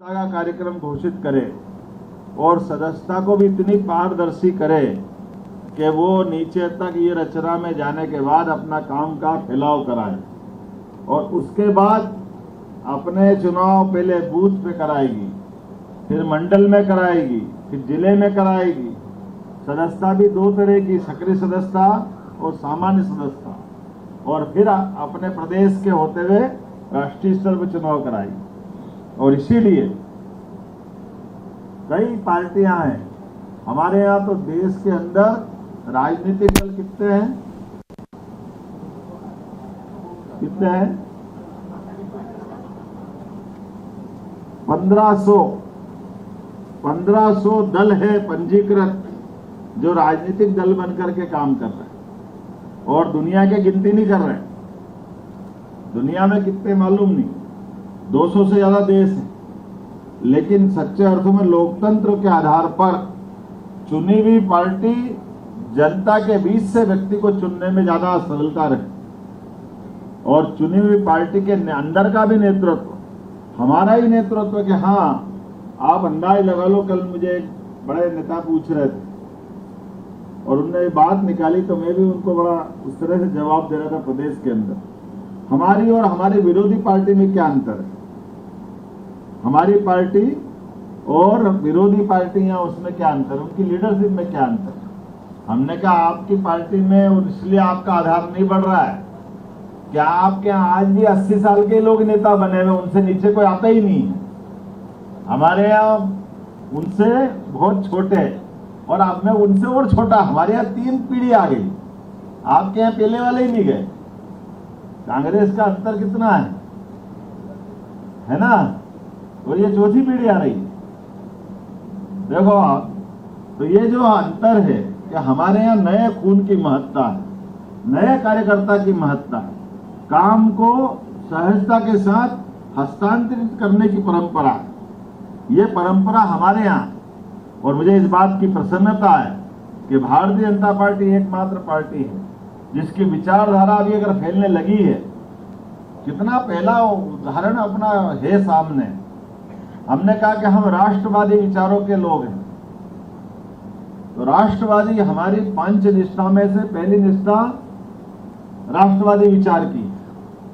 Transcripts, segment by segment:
का कार्यक्रम घोषित करे और सदस्यता को भी इतनी पारदर्शी करे कि वो नीचे तक ये रचना में जाने के बाद अपना काम का फैलाव कराए और उसके बाद अपने चुनाव पहले बूथ पे कराएगी, फिर मंडल में कराएगी, फिर जिले में कराएगी। सदस्यता भी दो तरह की, सक्रिय सदस्यता और सामान्य सदस्यता, और फिर अपने प्रदेश के होते हुए राष्ट्रीय स्तर पर चुनाव कराएगी। और इसीलिए कई पार्टियां हैं हमारे यहाँ। तो देश के अंदर राजनीतिक दल कितने हैं? 1500 दल है पंजीकृत जो राजनीतिक दल बनकर के काम कर रहे हैं, और दुनिया के गिनती नहीं कर रहे हैं। दुनिया में कितने मालूम नहीं, 200 से ज्यादा देश हैं, लेकिन सच्चे अर्थों में लोकतंत्र के आधार पर चुनी हुई पार्टी जनता के बीच से व्यक्ति को चुनने में ज्यादा सरलता रहे, और चुनी हुई पार्टी के अंदर का भी नेतृत्व हमारा ही नेतृत्व कि हाँ, आप अंदाज लगा लो। कल मुझे एक बड़े नेता पूछ रहे थे और उन्होंने बात निकाली तो मैं भी उनको बड़ा उस तरह से जवाब दे रहा था। प्रदेश के अंदर हमारी और हमारी विरोधी पार्टी में क्या अंतर है? हमारी पार्टी और विरोधी पार्टियां, उसमें क्या अंतर है? उनकी लीडरशिप में क्या अंतर है? हमने कहा आपकी पार्टी में और इसलिए आपका आधार नहीं बढ़ रहा है। क्या आपके यहाँ आज भी 80 साल के लोग नेता बने हुए, उनसे नीचे कोई आता ही नहीं है। हमारे यहाँ उनसे बहुत छोटे, और अब में उनसे और छोटा, हमारे यहाँ 3 पीढ़ी आ गई। आपके यहाँ पहले वाले ही नहीं गए। कांग्रेस का अंतर कितना है ना? तो ये चौथी पीढ़ी आ रही है। देखो आप, तो ये जो अंतर है कि हमारे यहाँ नए खून की महत्ता है, नए कार्यकर्ता की महत्ता है, काम को सहजता के साथ हस्तांतरित करने की परंपरा है। ये परंपरा हमारे यहाँ, और मुझे इस बात की प्रसन्नता है कि भारतीय जनता पार्टी एकमात्र पार्टी है जिसकी विचारधारा अभी अगर फैलने लगी है। कितना पहला उदाहरण अपना है सामने। हमने कहा कि हम राष्ट्रवादी विचारों के लोग हैं, तो राष्ट्रवादी हमारी 5 निष्ठा में से पहली निष्ठा राष्ट्रवादी विचार की।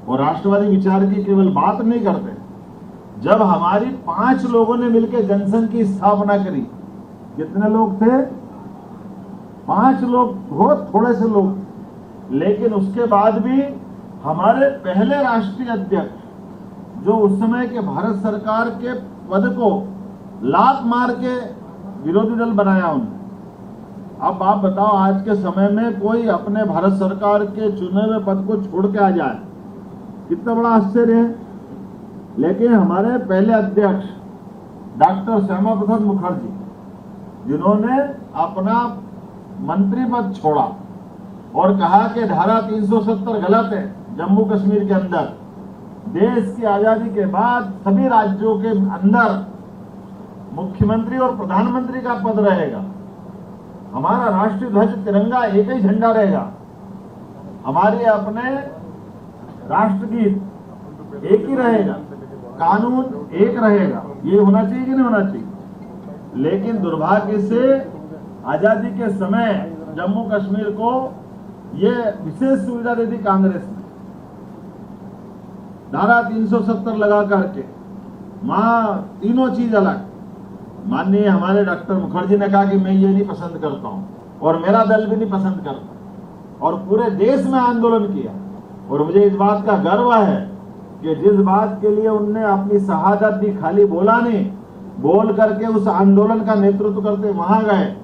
और राष्ट्रवादी विचार की केवल बात नहीं करते, जब हमारी 5 लोगों ने मिलकर जनसंघ की स्थापना करी, कितने लोग थे? 5 लोग, बहुत थोड़े से लोग, लेकिन उसके बाद भी हमारे पहले राष्ट्रीय अध्यक्ष, जो उस समय के भारत सरकार के पद को लात मार के विरोधी दल बनाया उन्होंने। अब आप बताओ, आज के समय में कोई अपने भारत सरकार के चुने हुए पद को छोड़ के आ जाए, कितना बड़ा आश्चर्य है। लेकिन हमारे पहले अध्यक्ष डॉक्टर श्यामा प्रसाद मुखर्जी, जिन्होंने अपना मंत्री पद छोड़ा और कहा कि धारा 370 गलत है जम्मू कश्मीर के अंदर, देश की आजादी के बाद सभी राज्यों के अंदर मुख्यमंत्री और प्रधानमंत्री का पद रहेगा, हमारा राष्ट्रीय ध्वज तिरंगा एक ही झंडा रहेगा, हमारे अपने राष्ट्रगीत एक ही रहेगा, कानून एक रहेगा। ये होना चाहिए कि नहीं होना चाहिए? लेकिन दुर्भाग्य से आजादी के समय जम्मू कश्मीर को ये विशेष सुविधा दे दी कांग्रेस ने, धारा 370 लगा करके। तीनों चीज अलग। माननीय हमारे डॉक्टर मुखर्जी ने कहा कि मैं ये नहीं पसंद करता हूं और मेरा दल भी नहीं पसंद करता, और पूरे देश में आंदोलन किया। और मुझे इस बात का गर्व है कि जिस बात के लिए उनने अपनी शहादत दी, खाली बोला नहीं, बोल करके उस आंदोलन का नेतृत्व करते वहां गए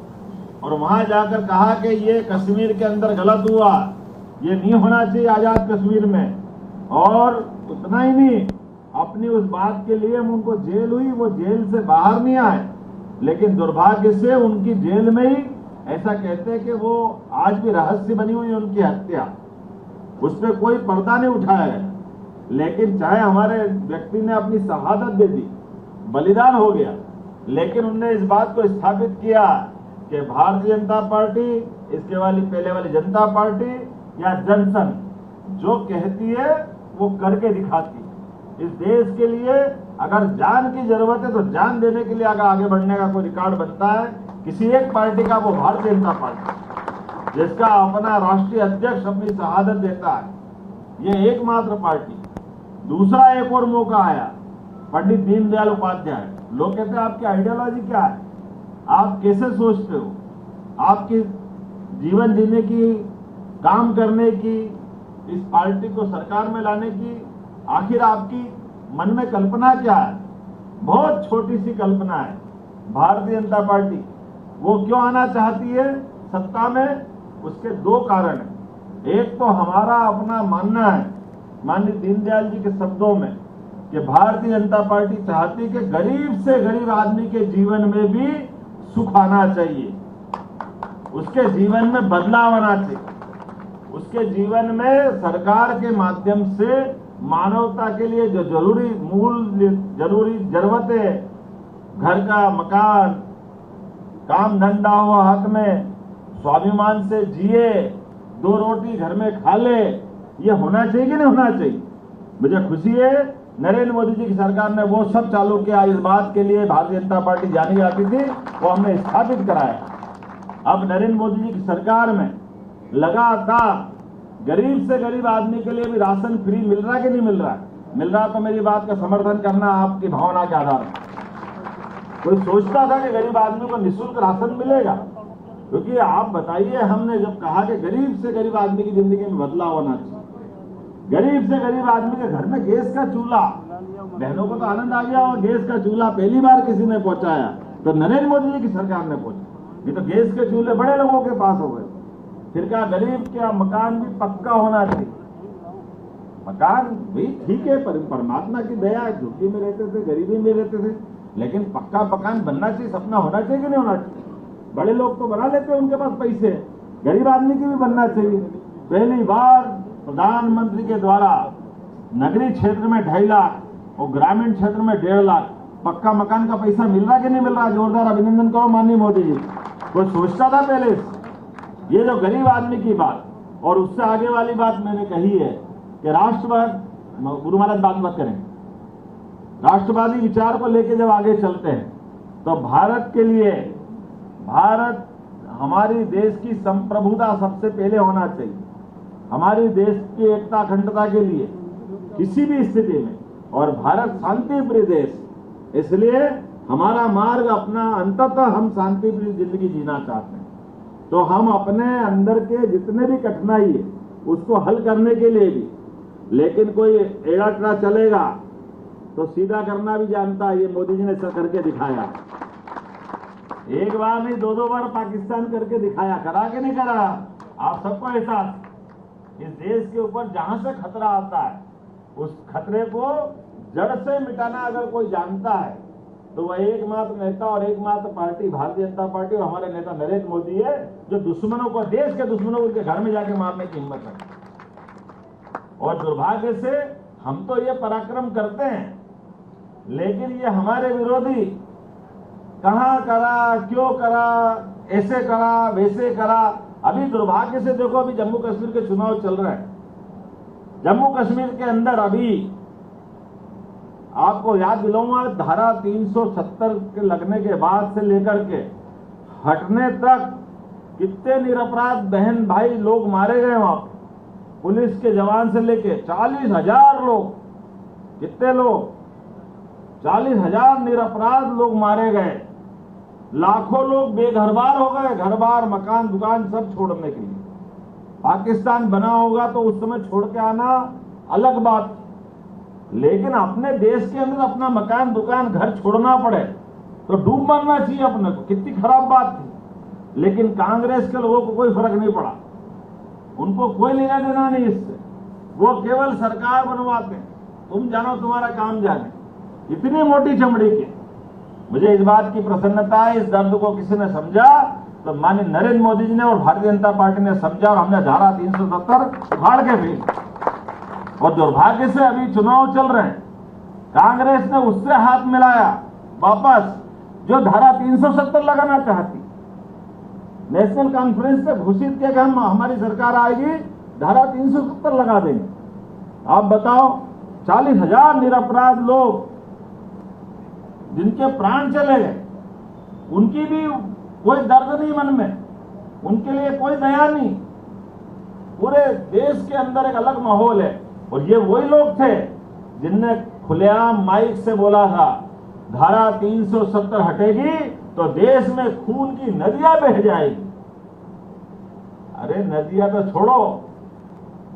और वहां जाकर कहा कि ये कश्मीर के अंदर गलत हुआ, ये नहीं होना चाहिए आजाद कश्मीर में। और उतना ही नहीं, अपनी उस बात के लिए उनको जेल हुई, वो जेल से बाहर नहीं आए, लेकिन दुर्भाग्य से उनकी जेल में ही, ऐसा कहते हैं कि वो आज भी रहस्य बनी हुई है उनकी हत्या, उस पर कोई पर्दा नहीं उठाया है। लेकिन चाहे हमारे व्यक्ति ने अपनी शहादत दे दी, बलिदान हो गया, लेकिन उनने इस बात को स्थापित किया कि भारतीय जनता पार्टी, इसके वाली पहले वाली जनता पार्टी या जनसंघ जो कहती है वो करके दिखाती है। इस देश के लिए अगर जान की जरूरत है तो जान देने के लिए अगर आगे बढ़ने का कोई रिकॉर्ड बनता है किसी एक पार्टी का, वो भारतीय जनता पार्टी, जिसका अपना राष्ट्रीय अध्यक्ष अपनी शहादत देता है, ये एकमात्र पार्टी। दूसरा एक और मौका आया, पंडित दीनदयाल उपाध्याय। लोग कहते हैं आपकी आइडियोलॉजी क्या है, आप कैसे सोचते हो, आपकी जीवन जीने की, काम करने की, इस पार्टी को सरकार में लाने की आखिर आपकी मन में कल्पना क्या है? बहुत छोटी सी कल्पना है। भारतीय जनता पार्टी वो क्यों आना चाहती है सत्ता में? उसके दो कारण हैं। एक तो हमारा अपना मानना है, माननीय दीनदयाल जी के शब्दों में, कि भारतीय जनता पार्टी चाहती कि गरीब से गरीब आदमी के जीवन में भी सुख आना चाहिए, उसके जीवन में बदलाव आना चाहिए, उसके जीवन में सरकार के माध्यम से मानवता के लिए जो जरूरी जरूरतें, घर का मकान, काम धंधा हो हाथ में, स्वाभिमान से जिए, दो रोटी घर में खा ले, ये होना चाहिए कि नहीं होना चाहिए? मुझे खुशी है नरेंद्र मोदी जी की सरकार ने वो सब चालू किया। इस बात के लिए भारतीय जनता पार्टी जानी जाती थी, वो हमने स्थापित कराया। अब नरेंद्र मोदी जी की सरकार में लगातार गरीब से गरीब आदमी के लिए भी राशन फ्री मिल रहा है कि नहीं मिल रहा है? मिल रहा तो मेरी बात का समर्थन करना आपकी भावना के आधार पर। कोई सोचता था कि गरीब आदमी को निःशुल्क राशन मिलेगा? क्योंकि आप बताइए, हमने जब कहा कि गरीब से गरीब आदमी की जिंदगी में बदलाव होना चाहिए, गरीब से गरीब आदमी के घर में गैस का चूल्हा, बहनों को तो आनंद आ गया, और गैस का चूल्हा पहली बार किसी ने पहुंचाया तो नरेंद्र मोदी जी की सरकार ने पहुंचा। ये तो गैस के चूल्हे बड़े लोगों के पास हो गए। फिर क्या गरीब का मकान भी पक्का होना चाहिए। मकान भी ठीक है, परमात्मा की दया, झुग्गी में रहते थे, गरीबी में रहते थे, लेकिन पक्का मकान बनना चाहिए, सपना होना चाहिए कि नहीं होना चाहिए? बड़े लोग तो बना लेते हैं, उनके पास पैसे, गरीब आदमी की भी बनना चाहिए। पहली बार प्रधानमंत्री के द्वारा नगरीय क्षेत्र में 2.5 लाख और ग्रामीण क्षेत्र में 1.5 लाख पक्का मकान का पैसा मिल रहा कि नहीं मिल रहा? जोरदार अभिनंदन करो माननीय मोदी जी। कोई सोचता था पहले? ये जो गरीब आदमी की बात, और उससे आगे वाली बात मैंने कही है कि राष्ट्रवाद, गुरु महाराज बात करें, राष्ट्रवादी विचार को लेकर जब आगे चलते हैं तो भारत के लिए, भारत हमारी देश की संप्रभुता सबसे पहले होना चाहिए, हमारी देश की एकता अखंडता के लिए किसी भी स्थिति में, और भारत शांति प्रिय देश, इसलिए हमारा मार्ग अपना, अंततः हम शांति प्रिय जिंदगी जीना चाहते हैं। तो हम अपने अंदर के जितने भी कठिनाई है उसको हल करने के लिए भी, लेकिन कोई एड़ा टेढ़ा चलेगा तो सीधा करना भी जानता है। ये मोदी जी ने करके दिखाया, एक बार नहीं 2-2 बार पाकिस्तान करके दिखाया। करा के नहीं करा? आप सबको एहसास, इस देश के ऊपर जहां से खतरा आता है उस खतरे को जड़ से मिटाना अगर कोई जानता है तो वह एकमात्र नेता और एकमात्र पार्टी भारतीय जनता पार्टी और हमारे नेता नरेंद्र मोदी है, जो दुश्मनों को, देश के दुश्मनों को उनके घर में जाके मारने की हिम्मत है। और दुर्भाग्य से हम तो ये पराक्रम करते हैं, लेकिन ये हमारे विरोधी कहां करा, क्यों करा, ऐसे करा, वैसे करा। अभी दुर्भाग्य से देखो, अभी जम्मू कश्मीर के चुनाव चल रहे हैं। जम्मू कश्मीर के अंदर अभी आपको याद दिलाऊंगा, धारा 370 के लगने के बाद से लेकर के हटने तक कितने निरपराध बहन भाई लोग मारे गए वहां। पुलिस के जवान से लेके 40,000 लोग, कितने लोग, 40,000 निरपराध लोग मारे गए। लाखों लोग बेघरबार हो गए, घर बार, मकान, दुकान सब छोड़ने के लिए। पाकिस्तान बना होगा तो उस समय छोड़ के आना अलग बात, लेकिन अपने देश के अंदर अपना मकान, दुकान, घर छोड़ना पड़े तो डूब मरना चाहिए अपने को। कितनी खराब बात थी। लेकिन कांग्रेस के लोगों को कोई फर्क नहीं पड़ा, उनको कोई लेना देना नहीं इससे। वो केवल सरकार बनवाते हैं, तुम जानो तुम्हारा काम जाने। इतनी मोटी चमड़ी के। मुझे इस बात की प्रसन्नता है, इस दर्द को किसी ने समझा तो माननीय नरेंद्र मोदी जी ने और भारतीय जनता पार्टी ने समझा, और हमने धारा 370 उखाड़ के भी। और दुर्भाग्य से अभी चुनाव चल रहे हैं, कांग्रेस ने उससे हाथ मिलाया वापस जो धारा 370 लगाना चाहती। नेशनल कॉन्फ्रेंस पे घोषित किया कि हम, हमारी सरकार आएगी, धारा 370 लगा देंगे। आप बताओ, 40,000 निरपराध लोग जिनके प्राण चले गए, उनकी भी कोई दर्द नहीं मन में, उनके लिए कोई दया नहीं। पूरे देश के अंदर एक अलग माहौल है। और ये वही लोग थे जिनने खुलेआम माइक से बोला था धारा 370 हटेगी तो देश में खून की नदियां बह जाएगी। अरे नदियां तो छोड़ो,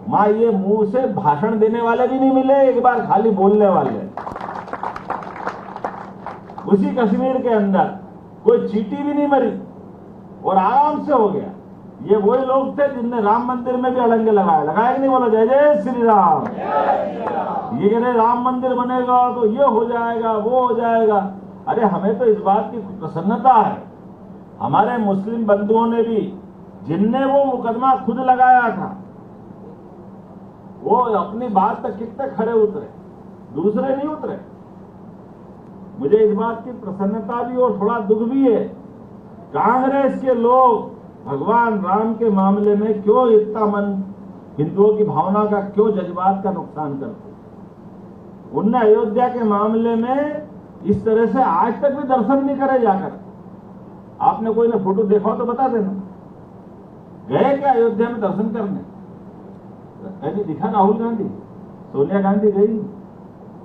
मां ये मुंह से भाषण देने वाले भी नहीं मिले, एक बार खाली बोलने वाले। उसी कश्मीर के अंदर कोई चींटी भी नहीं मरी और आराम से हो गया। ये वही लोग थे जिनने राम मंदिर में भी अड़ंगे लगाए कि नहीं? बोलो जय जय श्री राम। ये कह रहे राम मंदिर बनेगा तो ये हो जाएगा, वो हो जाएगा। अरे हमें तो इस बात की प्रसन्नता है, हमारे मुस्लिम बंधुओं ने भी, जिनने वो मुकदमा खुद लगाया था, वो अपनी बात तक कितने खड़े उतरे, दूसरे नहीं उतरे। मुझे इस बात की प्रसन्नता भी और थोड़ा दुख भी है, कांग्रेस के लोग भगवान राम के मामले में क्यों इतना मन हिंदुओं की भावना का, क्यों जज्बात का नुकसान करते। उनने अयोध्या के मामले में इस तरह से आज तक भी दर्शन नहीं करे जाकर। आपने कोई ने फोटो देखा तो बता देना, गए क्या अयोध्या में दर्शन करने? कहीं दिखा? राहुल गांधी, सोनिया गांधी गई,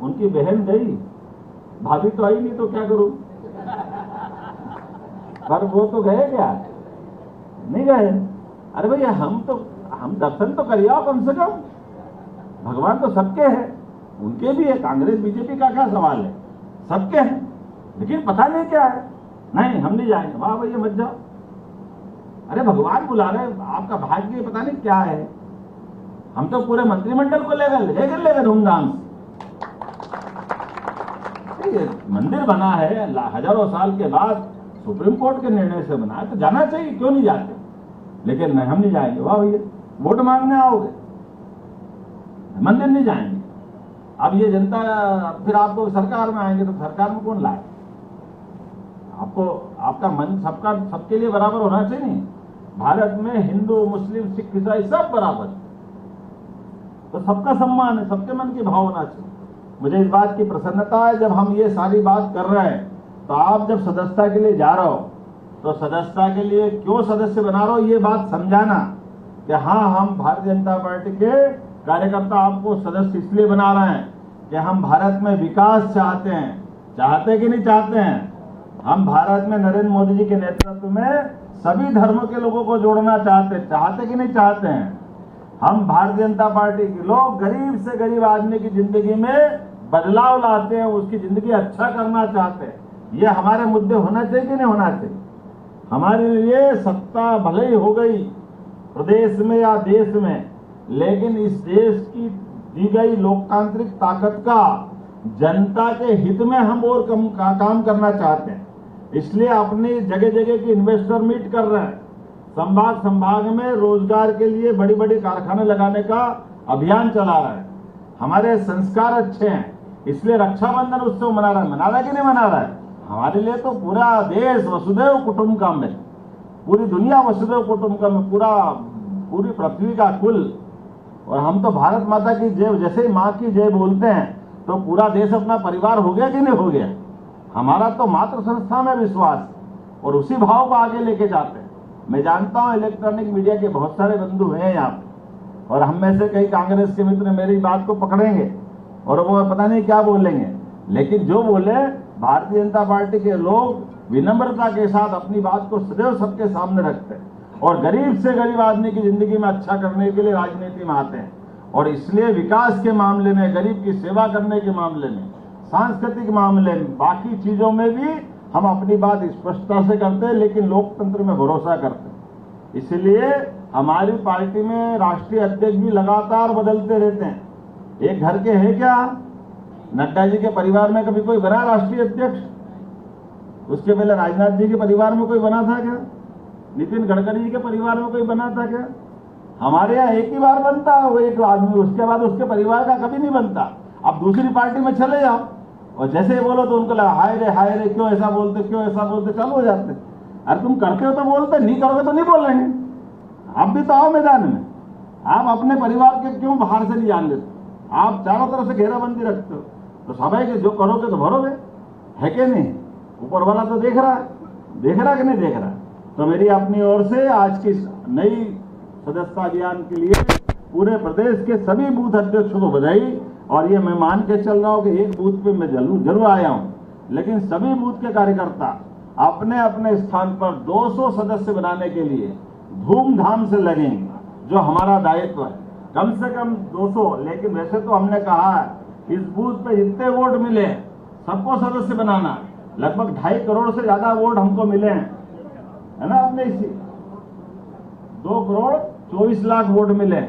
उनकी बहन गई, भाभी तो आई नहीं तो क्या करूं? पर वो तो गए क्या? नहीं गए। अरे भैया हम दर्शन तो करिए कम से कम। भगवान तो सबके हैं, उनके भी है, कांग्रेस बीजेपी का क्या सवाल है, सबके हैं। लेकिन पता नहीं क्या है, नहीं हम नहीं जाएंगे। वाह भैया मत जाओ। अरे भगवान बुला रहे, आपका भाग्य पता नहीं क्या है। हम तो पूरे मंत्रिमंडल को लेकर धूमधाम से मंदिर बना है, हजारों साल के बाद सुप्रीम कोर्ट के निर्णय से बना है, तो जाना चाहिए, क्यों नहीं जाते? लेकिन नहीं, हम नहीं जाएंगे। वाह भैया, वोट मांगने आओगे, मंदिर नहीं जाएंगे। अब ये जनता फिर आपको सरकार में आएंगे तो सरकार में कौन लाए? आपको आपका मन सबके लिए बराबर होना चाहिए। नहीं, भारत में हिंदू मुस्लिम सिख ईसाई सब बराबर, तो सबका सम्मान है, सबके मन की भाव होना चाहिए। मुझे इस बात की प्रसन्नता है, जब हम ये सारी बात कर रहे हैं तो आप जब सदस्यता के लिए जा रहे हो तो सदस्यता के लिए क्यों सदस्य बना रहे हो ये बात समझाना कि हाँ, हम भारतीय जनता पार्टी के कार्यकर्ता आपको सदस्य इसलिए बना रहे हैं कि हम भारत में विकास चाहते हैं कि नहीं चाहते हैं? हम भारत में नरेंद्र मोदी जी के नेतृत्व में सभी धर्मों के लोगों को जोड़ना चाहते कि नहीं चाहते हैं? हम भारतीय जनता पार्टी के लोग गरीब से गरीब आदमी की जिंदगी में बदलाव लाते हैं, उसकी जिंदगी अच्छा करना चाहते हैं। ये हमारे मुद्दे होना चाहिए कि नहीं होना चाहिए? हमारे लिए सत्ता भले ही हो गई प्रदेश में या देश में, लेकिन इस देश की दी गई लोकतांत्रिक ताकत का जनता के हित में हम और काम करना चाहते हैं। इसलिए अपनी जगह जगह की इन्वेस्टर मीट कर रहे हैं, संभाग में रोजगार के लिए बड़ी बड़ी कारखाने लगाने का अभियान चला रहा है। हमारे संस्कार अच्छे हैं, इसलिए रक्षाबंधन उत्सव मना रहा है कि नहीं मना रहा है? हमारे लिए तो पूरा देश वसुधैव कुटुंबकम है, पूरी दुनिया वसुधैव कुटुंबकम है, पूरी पृथ्वी का कुल। और हम तो भारत माता की जय, जैसे ही माँ की जय बोलते हैं तो पूरा देश अपना परिवार हो गया कि नहीं हो गया? हमारा तो मातृ संस्था में विश्वास और उसी भाव को आगे लेके जाते हैं। मैं जानता हूं इलेक्ट्रॉनिक मीडिया के बहुत सारे बंधु हैं यहाँ पे, और हम में से कई कांग्रेस के मित्र मेरी बात को पकड़ेंगे और वो पता नहीं क्या बोलेंगे, लेकिन जो बोले, भारतीय जनता पार्टी के लोग विनम्रता के साथ अपनी बात को सदैव सबके सामने रखते हैं और गरीब से गरीब आदमी की जिंदगी में अच्छा करने के लिए राजनीति में आते हैं। और इसलिए विकास के मामले में, गरीब की सेवा करने के मामले में, सांस्कृतिक मामले में, बाकी चीजों में भी हम अपनी बात स्पष्टता से करते हैं, लेकिन लोकतंत्र में भरोसा करते हैं। इसलिए हमारी पार्टी में राष्ट्रीय अध्यक्ष भी लगातार बदलते रहते हैं। एक घर के हैं क्या? नड्डा जी के परिवार में कभी कोई बना राष्ट्रीय अध्यक्ष? उसके पहले राजनाथ जी के परिवार में कोई बना था क्या? नितिन गडकरी जी के परिवार में कोई बना था क्या? हमारे यहाँ एक ही बार बनता है वो एक आदमी, उसके बाद उसके परिवार का कभी नहीं बनता। अब दूसरी पार्टी में चले जाओ और जैसे ही बोलो तो उनको लगा हाय रे क्यों ऐसा बोलते, चालू हो जाते। अरे तुम करते हो तो बोलते, नहीं करोगे तो नहीं बोलेंगे। आप भी तो आओ मैदान में, आप अपने परिवार के क्यों बाहर से नहीं जान लेते? आप चारों तरफ से घेराबंदी रखते हो, तो स्वाभाविक जो करोगे तो भरोगे। है कि नहीं? ऊपर वाला तो देख रहा कि नहीं देख रहा? तो मेरी अपनी ओर से आज की नई सदस्यता अभियान के लिए पूरे प्रदेश के सभी बूथ अध्यक्षों को बधाई। और ये मैं मान के चल रहा हूं कि एक बूथ पे मैं जरूर आया हूं, लेकिन सभी बूथ के कार्यकर्ता अपने अपने स्थान पर 200 सदस्य बनाने के लिए धूमधाम से लगेंगे, जो हमारा दायित्व है। कम से कम 200, लेकिन वैसे तो हमने कहा है इस बूथ पे जितने वोट मिले सबको सदस्य बनाना। लगभग 2.5 करोड़ से ज्यादा वोट हमको मिले हैं, है ना? अपने इसी 2 करोड़ 24 लाख वोट मिले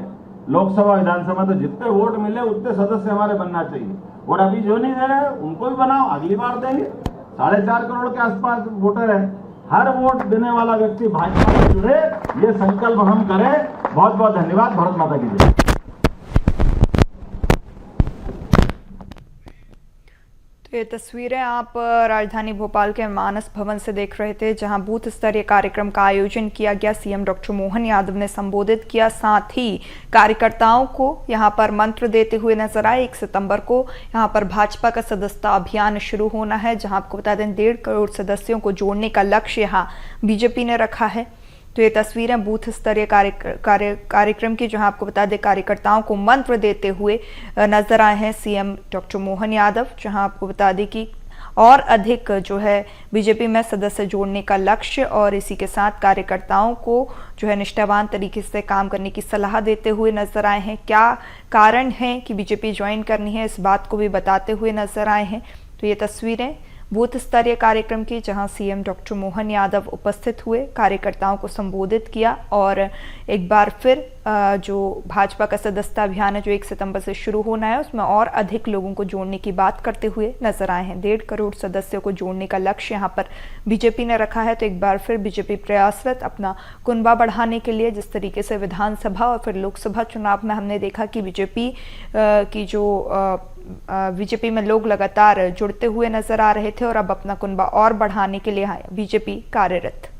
लोकसभा विधानसभा। तो जितने वोट मिले उतने सदस्य हमारे बनना चाहिए। और अभी जो नहीं दे रहे उनको भी बनाओ, अगली बार देंगे। 4.5 करोड़ के आसपास वोटर है। हर वोट देने वाला व्यक्ति भाजपा से जुड़े, ये संकल्प हम करें। बहुत बहुत धन्यवाद। भारत माता की जय। ये तस्वीरें आप राजधानी भोपाल के मानस भवन से देख रहे थे, जहां बूथ स्तरीय कार्यक्रम का आयोजन किया गया। सीएम डॉक्टर मोहन यादव ने संबोधित किया, साथ ही कार्यकर्ताओं को यहां पर मंत्र देते हुए नजर आए। 1 सितंबर को यहां पर भाजपा का सदस्यता अभियान शुरू होना है, जहां आपको बता दें 1.5 करोड़ सदस्यों को जोड़ने का लक्ष्य यहां बीजेपी ने रखा है। तो ये तस्वीरें बूथ स्तरीय कार्यक्रम की, जहां आपको बता दें कार्यकर्ताओं को मंत्र देते हुए नजर आए हैं सीएम डॉक्टर मोहन यादव। जहां आपको बता दें कि और अधिक जो है बीजेपी में सदस्य जोड़ने का लक्ष्य, और इसी के साथ कार्यकर्ताओं को जो है निष्ठावान तरीके से काम करने की सलाह देते हुए नजर आए हैं। क्या कारण है कि बीजेपी ज्वाइन करनी है, इस बात को भी बताते हुए नजर आए हैं। तो ये तस्वीरें बूथ स्तरीय कार्यक्रम की, जहां सीएम डॉक्टर मोहन यादव उपस्थित हुए, कार्यकर्ताओं को संबोधित किया और एक बार फिर जो भाजपा का सदस्यता अभियान है जो 1 सितंबर से शुरू होना है, उसमें और अधिक लोगों को जोड़ने की बात करते हुए नजर आए हैं। 1.5 करोड़ सदस्यों को जोड़ने का लक्ष्य यहां पर बीजेपी ने रखा है। तो एक बार फिर बीजेपी प्रयासरत अपना कुनबा बढ़ाने के लिए, जिस तरीके से विधानसभा और फिर लोकसभा चुनाव में हमने देखा कि बीजेपी में लोग लगातार जुड़ते हुए नजर आ रहे थे, और अब अपना कुनबा और बढ़ाने के लिए बीजेपी कार्यरत।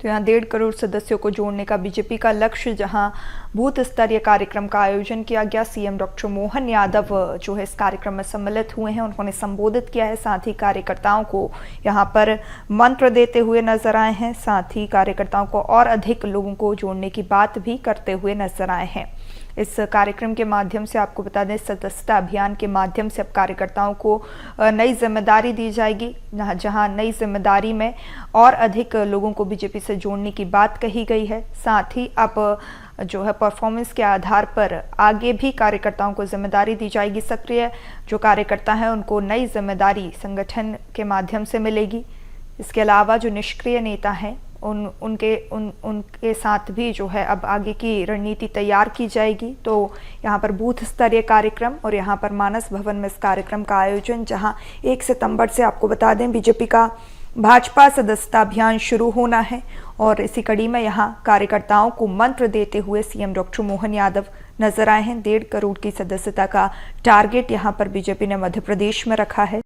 तो यहाँ 1.5 करोड़ सदस्यों को जोड़ने का बीजेपी का लक्ष्य, जहां बूथ स्तरीय कार्यक्रम का आयोजन किया गया। सीएम डॉक्टर मोहन यादव जो है इस कार्यक्रम में सम्मिलित हुए हैं, उन्होंने संबोधित किया है, साथ ही कार्यकर्ताओं को यहाँ पर मंत्र देते हुए नजर आए हैं, साथ ही कार्यकर्ताओं को और अधिक लोगों को जोड़ने की बात भी करते हुए नजर आए हैं। इस कार्यक्रम के माध्यम से आपको बता दें, सदस्यता अभियान के माध्यम से अब कार्यकर्ताओं को नई जिम्मेदारी दी जाएगी, जहां नई जिम्मेदारी में और अधिक लोगों को बीजेपी से जोड़ने की बात कही गई है। साथ ही अब जो है परफॉर्मेंस के आधार पर आगे भी कार्यकर्ताओं को जिम्मेदारी दी जाएगी। सक्रिय जो कार्यकर्ता हैं उनको नई जिम्मेदारी संगठन के माध्यम से मिलेगी। इसके अलावा जो निष्क्रिय नेता हैं उनके साथ भी जो है अब आगे की रणनीति तैयार की जाएगी। तो यहाँ पर बूथ स्तरीय कार्यक्रम और यहाँ पर मानस भवन में इस कार्यक्रम का आयोजन, जहाँ 1 सितंबर से आपको बता दें बीजेपी का भाजपा सदस्यता अभियान शुरू होना है, और इसी कड़ी में यहाँ कार्यकर्ताओं को मंत्र देते हुए सीएम डॉक्टर मोहन यादव नजर आए हैं। 1.5 करोड़ की सदस्यता का टारगेट यहाँ पर बीजेपी ने मध्य प्रदेश में रखा है।